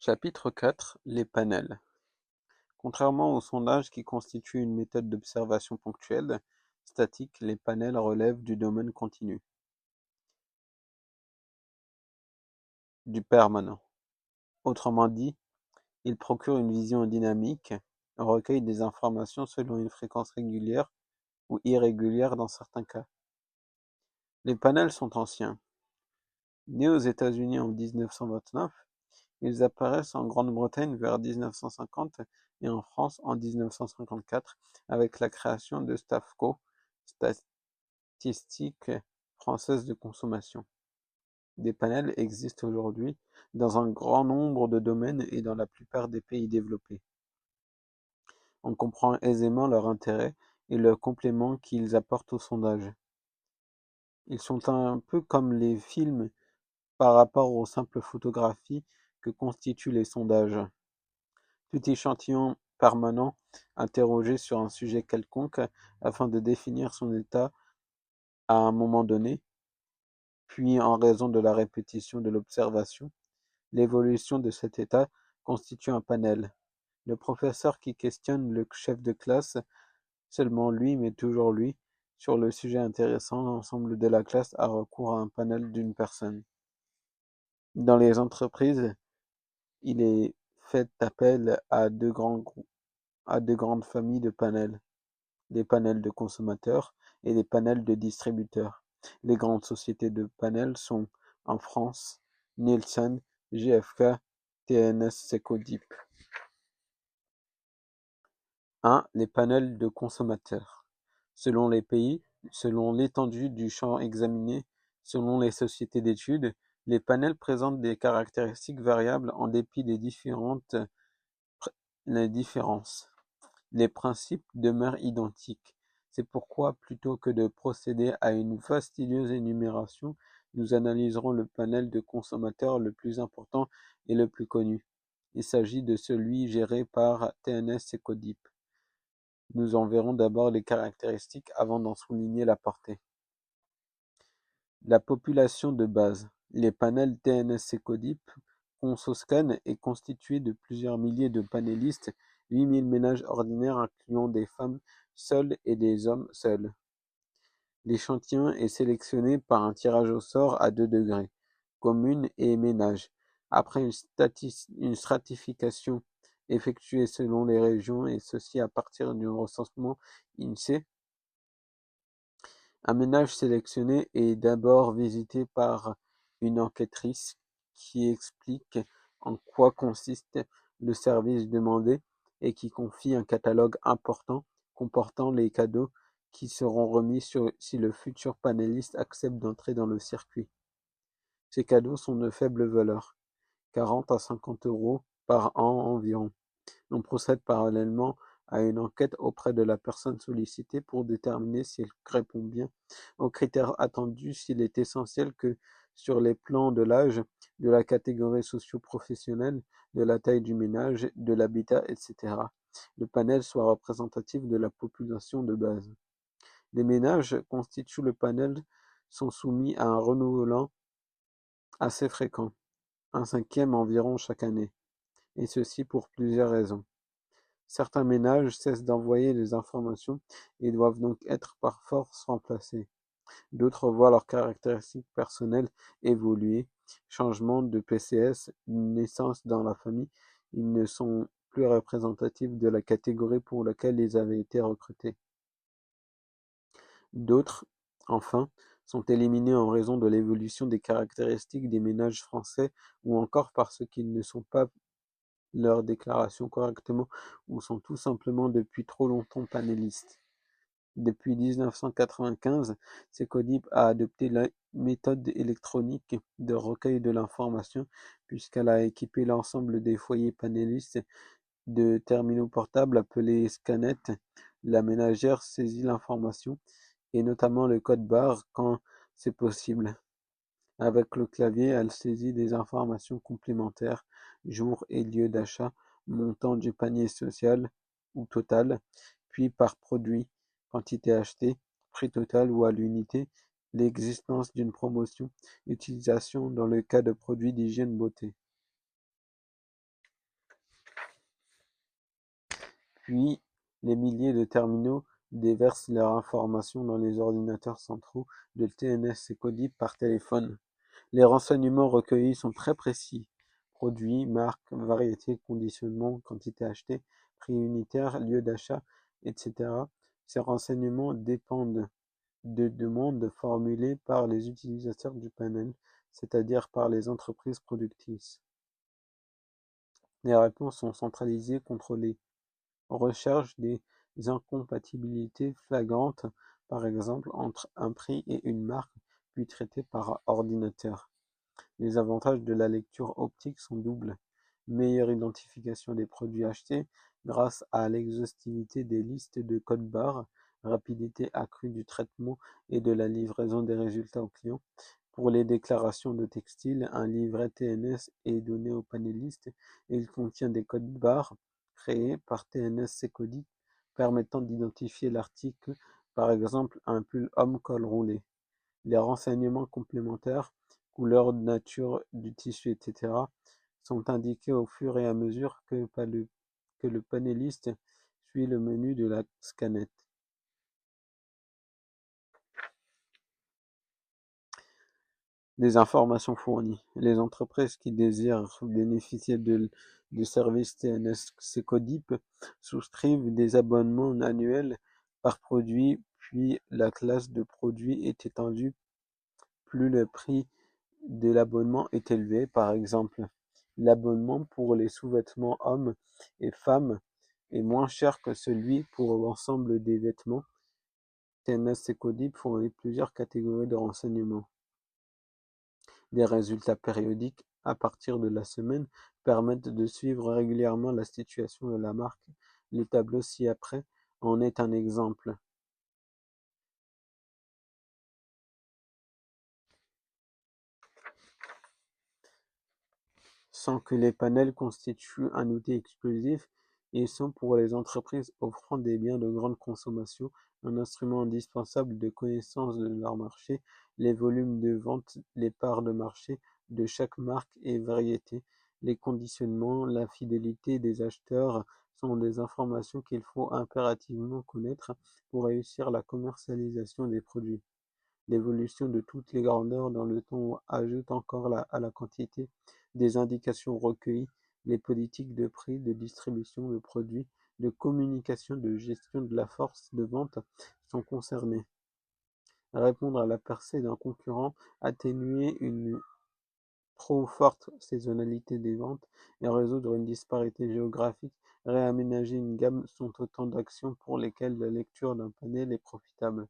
Chapitre 4: Les panels. Contrairement aux sondages qui constituent une méthode d'observation ponctuelle, statique, les panels relèvent du domaine continu, du permanent. Autrement dit, ils procurent une vision dynamique, recueillent des informations selon une fréquence régulière ou irrégulière dans certains cas. Les panels sont anciens. Nés aux États-Unis en 1929, ils apparaissent en Grande-Bretagne vers 1950 et en France en 1954 avec la création de Stavco, Statistique française de consommation. Des panels existent aujourd'hui dans un grand nombre de domaines et dans la plupart des pays développés. On comprend aisément leur intérêt et le complément qu'ils apportent au sondage. Ils sont un peu comme les films par rapport aux simples photographies que constituent les sondages. Tout échantillon permanent interrogé sur un sujet quelconque afin de définir son état à un moment donné, puis en raison de la répétition de l'observation, l'évolution de cet état constitue un panel. Le professeur qui questionne le chef de classe, seulement lui mais toujours lui, sur le sujet intéressant, l'ensemble de la classe a recours à un panel d'une personne. Dans les entreprises, il est fait appel à deux grandes familles de panels, des panels de consommateurs et des panels de distributeurs. Les grandes sociétés de panels sont, en France, Nielsen, GfK, TNS Secodip. 1. Les panels de consommateurs. Selon les pays, selon l'étendue du champ examiné, selon les sociétés d'études, les panels présentent des caractéristiques variables en dépit des différences. Les principes demeurent identiques. C'est pourquoi, plutôt que de procéder à une fastidieuse énumération, nous analyserons le panel de consommateurs le plus important et le plus connu. Il s'agit de celui géré par TNS Secodip. Nous en verrons d'abord les caractéristiques avant d'en souligner la portée. La population de base. Les panels TNS Secodip ConsoScan est constitué de plusieurs milliers de panélistes, 8000 ménages ordinaires incluant des femmes seules et des hommes seuls. L'échantillon est sélectionné par un tirage au sort à 2 degrés, communes et ménages, après une stratification effectuée selon les régions et ceci à partir du recensement INSEE. Un ménage sélectionné est d'abord visité par une enquêtrice qui explique en quoi consiste le service demandé et qui confie un catalogue important comportant les cadeaux qui seront remis si le futur panéliste accepte d'entrer dans le circuit. Ces cadeaux sont de faible valeur, 40 à 50 euros par an environ. On procède parallèlement à une enquête auprès de la personne sollicitée pour déterminer si elle répond bien aux critères attendus, s'il est essentiel que, sur les plans de l'âge, de la catégorie socio-professionnelle, de la taille du ménage, de l'habitat, etc., le panel soit représentatif de la population de base. Les ménages constituent le panel sont soumis à un renouvellement assez fréquent, un cinquième environ chaque année, et ceci pour plusieurs raisons. Certains ménages cessent d'envoyer des informations et doivent donc être par force remplacés. D'autres voient leurs caractéristiques personnelles évoluer, changement de PCS, naissance dans la famille, ils ne sont plus représentatifs de la catégorie pour laquelle ils avaient été recrutés. D'autres, enfin, sont éliminés en raison de l'évolution des caractéristiques des ménages français ou encore parce qu'ils ne sont pas leur déclaration correctement ou sont tout simplement depuis trop longtemps panélistes. Depuis 1995, Secodip a adopté la méthode électronique de recueil de l'information puisqu'elle a équipé l'ensemble des foyers panélistes de terminaux portables appelés scanettes. La ménagère saisit l'information et notamment le code barre quand c'est possible. Avec le clavier, elle saisit des informations complémentaires, jour et lieu d'achat, montant du panier social ou total, puis par produit, quantité achetée, prix total ou à l'unité, l'existence d'une promotion, utilisation dans le cas de produits d'hygiène beauté. Puis, les milliers de terminaux déversent leurs informations dans les ordinateurs centraux de TNS-Secodip par téléphone. Les renseignements recueillis sont très précis: produit, marque, variété, conditionnement, quantité achetée, prix unitaire, lieu d'achat, etc. Ces renseignements dépendent de demandes formulées par les utilisateurs du panel, c'est-à-dire par les entreprises productrices. Les réponses sont centralisées, contrôlées. On recherche des incompatibilités flagrantes, par exemple entre un prix et une marque, puis traitées par ordinateur. Les avantages de la lecture optique sont doubles: meilleure identification des produits achetés grâce à l'exhaustivité des listes de code-barres, rapidité accrue du traitement et de la livraison des résultats aux clients. Pour les déclarations de textile, un livret TNS est donné aux panélistes et il contient des codes-barres créés par TNS-Secodip permettant d'identifier l'article, par exemple un pull homme-col roulé. Les renseignements complémentaires, couleur, nature du tissu, etc., sont indiqués au fur et à mesure que le panéliste suit le menu de la scanette. Des informations fournies. Les entreprises qui désirent bénéficier du service TNS-Secodip souscrivent des abonnements annuels par produit, puis la classe de produit est étendue plus le prix de l'abonnement est élevé. Par exemple, l'abonnement pour les sous-vêtements hommes et femmes est moins cher que celui pour l'ensemble des vêtements. TNS-Secodip fournit plusieurs catégories de renseignements. Des résultats périodiques à partir de la semaine permettent de suivre régulièrement la situation de la marque. Les tableaux ci-après en est un exemple. Sans que les panels constituent un outil exclusif, ils sont pour les entreprises offrant des biens de grande consommation un instrument indispensable de connaissance de leur marché, les volumes de vente, les parts de marché de chaque marque et variété, les conditionnements, la fidélité des acheteurs sont des informations qu'il faut impérativement connaître pour réussir la commercialisation des produits. L'évolution de toutes les grandeurs dans le temps ajoute encore à la quantité des indications recueillies. Les politiques de prix, de distribution de produits, de communication, de gestion de la force de vente sont concernées. Répondre à la percée d'un concurrent, atténuer une trop forte saisonnalité des ventes et résoudre une disparité géographique, réaménager une gamme sont autant d'actions pour lesquelles la lecture d'un panel est profitable.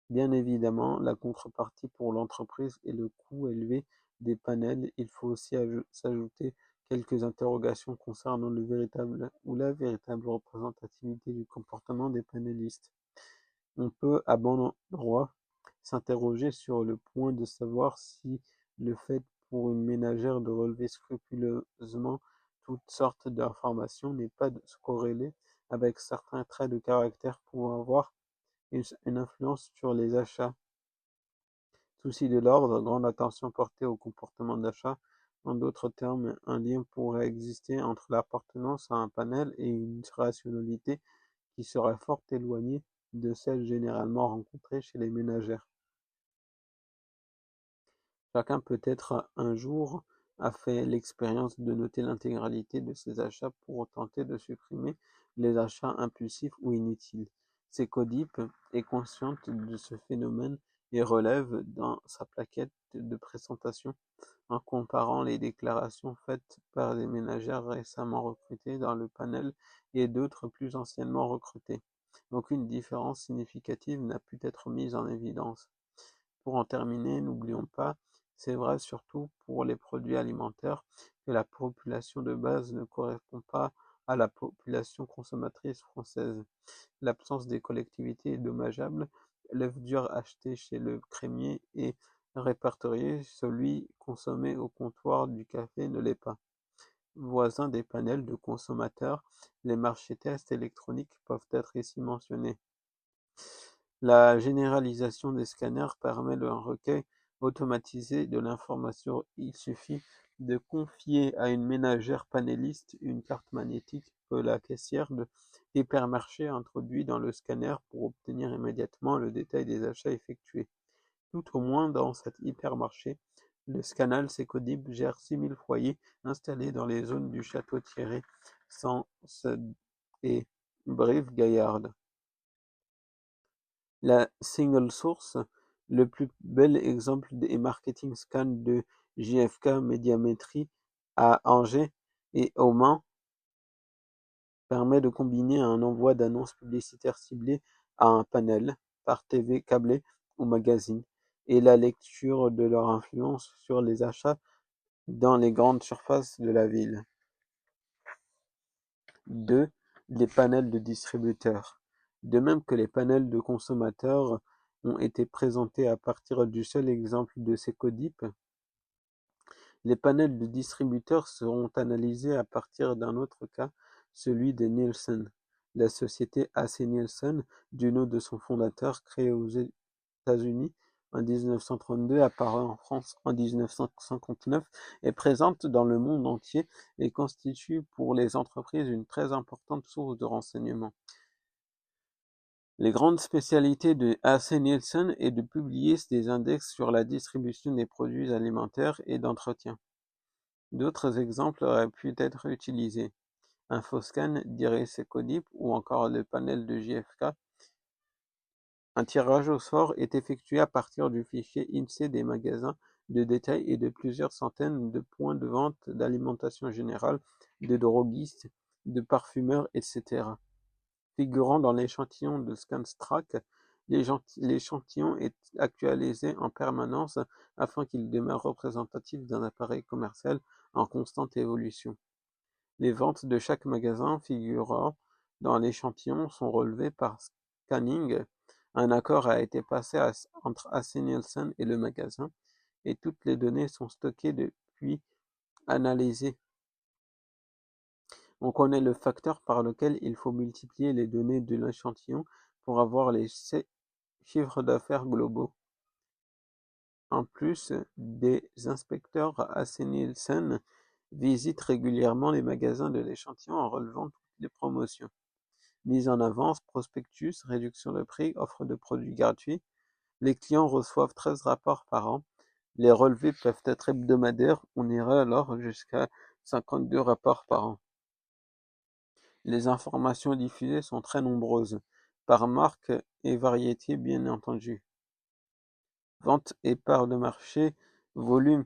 Bien évidemment, la contrepartie pour l'entreprise est le coût élevé des panels. Il faut aussi s'ajouter quelques interrogations concernant la véritable représentativité du comportement des panélistes. On peut, à bon endroit, s'interroger sur le point de savoir si le fait pour une ménagère de relever scrupuleusement toutes sortes d'informations n'est pas corrélé avec certains traits de caractère pouvant avoir une influence sur les achats. Souci de l'ordre, grande attention portée au comportement d'achat. En d'autres termes, un lien pourrait exister entre l'appartenance à un panel et une rationalité qui serait fort éloignée de celle généralement rencontrée chez les ménagères. Chacun peut-être un jour a fait l'expérience de noter l'intégralité de ses achats pour tenter de supprimer les achats impulsifs ou inutiles. Secodip est consciente de ce phénomène et relève dans sa plaquette de présentation, en comparant les déclarations faites par des ménagères récemment recrutées dans le panel et d'autres plus anciennement recrutées. Aucune différence significative n'a pu être mise en évidence. Pour en terminer, n'oublions pas, c'est vrai surtout pour les produits alimentaires, que la population de base ne correspond pas à la population consommatrice française. L'absence des collectivités est dommageable. L'œuf dur acheté chez le crémier est répertorié, celui consommé au comptoir du café ne l'est pas. Voisins des panels de consommateurs, les marchés tests électroniques peuvent être ici mentionnés. La généralisation des scanners permet un recueil automatisé de l'information. Il suffit de confier à une ménagère panéliste une carte magnétique que la caissière de l'hypermarché introduit dans le scanner pour obtenir immédiatement le détail des achats effectués. Tout au moins dans cet hypermarché, le Scanal Secodip gère 6000 foyers installés dans les zones du château Thierry, Sens et Brive-Gaillarde. La single source, le plus bel exemple des marketing scan de JFK Médiamétrie à Angers et au Mans, permet de combiner un envoi d'annonces publicitaires ciblées à un panel, par TV câblé ou magazine, et la lecture de leur influence sur les achats dans les grandes surfaces de la ville. 2. Les panels de distributeurs. De même que les panels de consommateurs ont été présentés à partir du seul exemple de Secodip, les panels de distributeurs seront analysés à partir d'un autre cas, celui de Nielsen. La société AC Nielsen, du nom de son fondateur, créée aux États-Unis en 1932, apparue en France en 1959, est présente dans le monde entier et constitue pour les entreprises une très importante source de renseignements. Les grandes spécialités de AC Nielsen est de publier des index sur la distribution des produits alimentaires et d'entretien. D'autres exemples auraient pu être utilisés. Infoscan, dirait Secodip ou encore le panel de JFK. Un tirage au sort est effectué à partir du fichier INSEE des magasins de détail et de plusieurs centaines de points de vente d'alimentation générale, de droguistes, de parfumeurs, etc. Figurant dans l'échantillon de Scantrack, l'échantillon est actualisé en permanence afin qu'il demeure représentatif d'un appareil commercial en constante évolution. Les ventes de chaque magasin figurant dans l'échantillon sont relevées par scanning. Un accord a été passé entre AC Nielsen et le magasin, et toutes les données sont stockées puis analysées. On connaît le facteur par lequel il faut multiplier les données de l'échantillon pour avoir les chiffres d'affaires globaux. En plus, des inspecteurs AC Nielsen visitent régulièrement les magasins de l'échantillon en relevant toutes les promotions. Mise en avance, prospectus, réduction de prix, offre de produits gratuits. Les clients reçoivent 13 rapports par an. Les relevés peuvent être hebdomadaires, on irait alors jusqu'à 52 rapports par an. Les informations diffusées sont très nombreuses, par marque et variété bien entendu. Vente et part de marché, volume,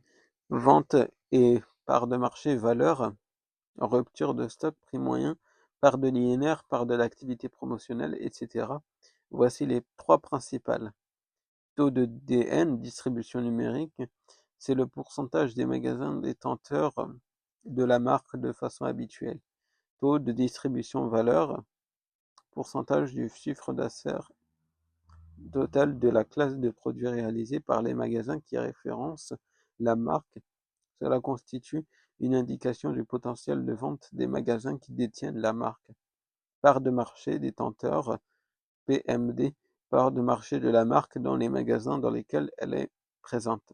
vente et part de marché, valeur, rupture de stock, prix moyen, part de l'INR, part de l'activité promotionnelle, etc. Voici les trois principales. Taux de DN, distribution numérique, c'est le pourcentage des magasins détenteurs de la marque de façon habituelle. Taux de distribution valeur, pourcentage du chiffre d'affaires total de la classe de produits réalisés par les magasins qui référencent la marque. Cela constitue une indication du potentiel de vente des magasins qui détiennent la marque. Part de marché détenteur, PMD, part de marché de la marque dans les magasins dans lesquels elle est présente.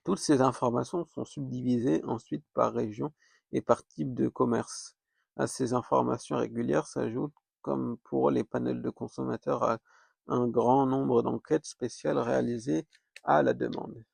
Toutes ces informations sont subdivisées ensuite par région et par type de commerce. À ces informations régulières s'ajoutent, comme pour les panels de consommateurs, un grand nombre d'enquêtes spéciales réalisées à la demande.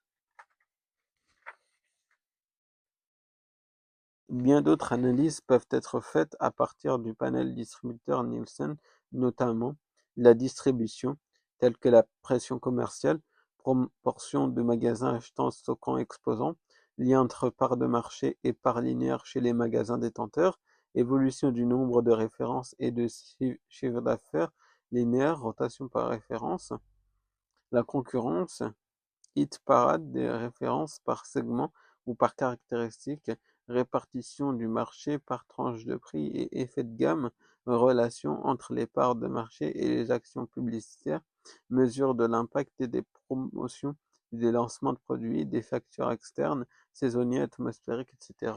Bien d'autres analyses peuvent être faites à partir du panel distributeur Nielsen, notamment la distribution, telle que la pression commerciale, proportion de magasins achetant, stockant, exposant, lien entre part de marché et part linéaire chez les magasins détenteurs, évolution du nombre de références et de chiffre d'affaires linéaire, rotation par référence, la concurrence, hit parade des références par segment ou par caractéristique, répartition du marché par tranche de prix et effet de gamme, relation entre les parts de marché et les actions publicitaires, mesure de l'impact des promotions, des lancements de produits, des facteurs externes, saisonniers, atmosphériques, etc.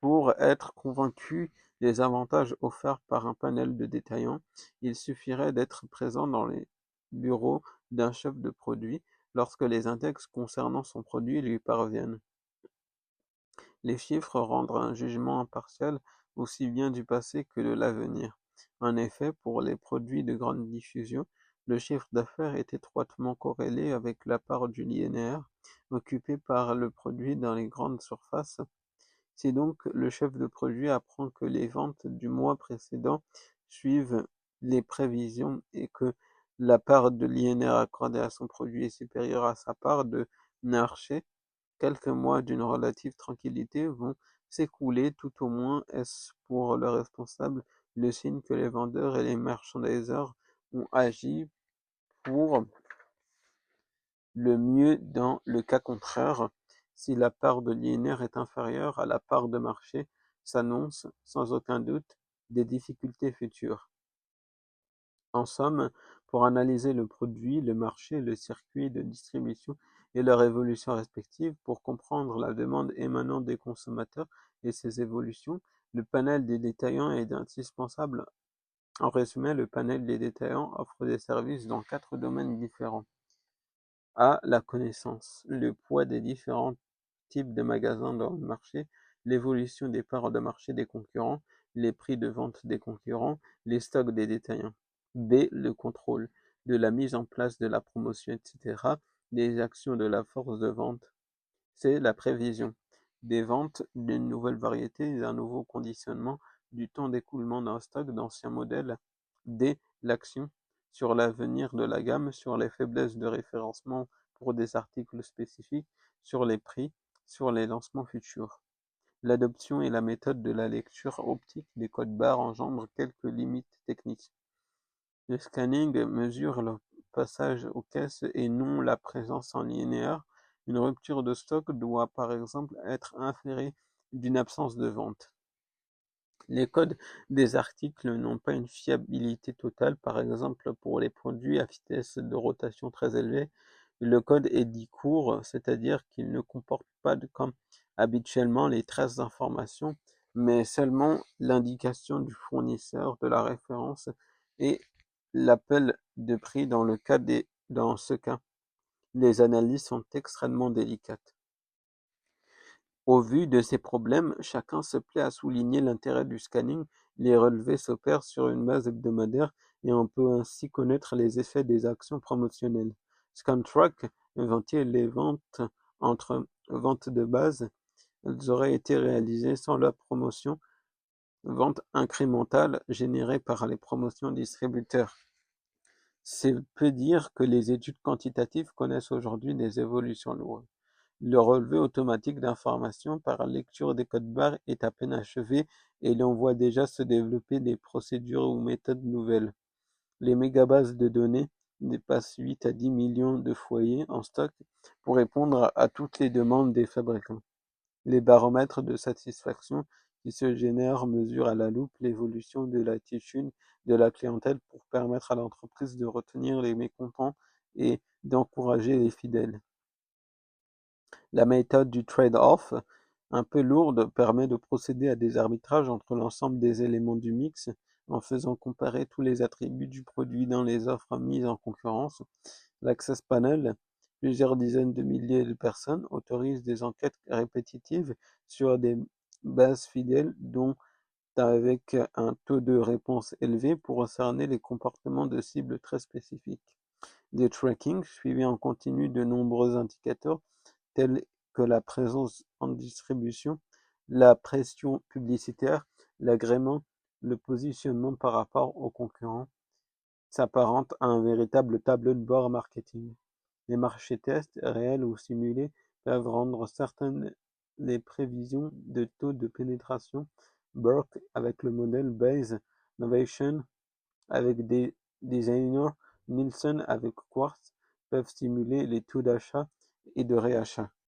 Pour être convaincu des avantages offerts par un panel de détaillants, il suffirait d'être présent dans les bureaux d'un chef de produit, lorsque les index concernant son produit lui parviennent. Les chiffres rendent un jugement impartial aussi bien du passé que de l'avenir. En effet, pour les produits de grande diffusion, le chiffre d'affaires est étroitement corrélé avec la part du linéaire occupé par le produit dans les grandes surfaces. Si donc le chef de produit apprend que les ventes du mois précédent suivent les prévisions et que la part de l'INR accordée à son produit est supérieure à sa part de marché, quelques mois d'une relative tranquillité vont s'écouler, tout au moins est-ce pour le responsable le signe que les vendeurs et les merchandisers ont agi pour le mieux. Dans le cas contraire, si la part de l'INR est inférieure à la part de marché, s'annoncent sans aucun doute des difficultés futures. En somme, pour analyser le produit, le marché, le circuit de distribution et leur évolution respective, pour comprendre la demande émanant des consommateurs et ses évolutions, le panel des détaillants est indispensable. En résumé, le panel des détaillants offre des services dans 4 domaines différents. A. La connaissance, le poids des différents types de magasins dans le marché, l'évolution des parts de marché des concurrents, les prix de vente des concurrents, les stocks des détaillants. B. Le contrôle de la mise en place de la promotion, etc., des actions de la force de vente. C. La prévision des ventes d'une nouvelle variété, d'un nouveau conditionnement, du temps d'écoulement d'un stock d'anciens modèles. D. L'action sur l'avenir de la gamme, sur les faiblesses de référencement pour des articles spécifiques, sur les prix, sur les lancements futurs. L'adoption et la méthode de la lecture optique des codes barres engendrent quelques limites techniques. Le scanning mesure le passage aux caisses et non la présence en linéaire. Une rupture de stock doit par exemple être inférée d'une absence de vente. Les codes des articles n'ont pas une fiabilité totale. Par exemple, pour les produits à vitesse de rotation très élevée, le code est dit court, c'est-à-dire qu'il ne comporte pas, comme habituellement, les traces d'information, mais seulement l'indication du fournisseur, de la référence et l'appel de prix. Dans ce cas, les analyses sont extrêmement délicates. Au vu de ces problèmes, chacun se plaît à souligner l'intérêt du scanning. Les relevés s'opèrent sur une base hebdomadaire et on peut ainsi connaître les effets des actions promotionnelles. Scantrack inventait les ventes entre ventes de base. Elles auraient été réalisées sans la promotion, vente incrémentale générée par les promotions distributeurs. C'est peu dire que les études quantitatives connaissent aujourd'hui des évolutions lourdes. Le relevé automatique d'informations par lecture des codes barres est à peine achevé et l'on voit déjà se développer des procédures ou méthodes nouvelles. Les mégabases de données dépassent 8 à 10 millions de foyers en stock pour répondre à toutes les demandes des fabricants. Les baromètres de satisfaction qui se génèrent mesurent à la loupe l'évolution de l'attitude de la clientèle pour permettre à l'entreprise de retenir les mécontents et d'encourager les fidèles. La méthode du trade-off, un peu lourde, permet de procéder à des arbitrages entre l'ensemble des éléments du mix en faisant comparer tous les attributs du produit dans les offres mises en concurrence. L'Access Panel, plusieurs dizaines de milliers de personnes, autorise des enquêtes répétitives sur des bases fidèles dont avec un taux de réponse élevé pour cerner les comportements de cibles très spécifiques. Des tracking suivis en continu de nombreux indicateurs tels que la présence en distribution, la pression publicitaire, l'agrément, le positionnement par rapport aux concurrents, s'apparente à un véritable tableau de bord marketing. Les marchés tests, réels ou simulés, peuvent rendre certaines les prévisions de taux de pénétration. Burke avec le modèle Bayes, Novation avec des designers, Nielsen avec Quartz peuvent simuler les taux d'achat et de réachat.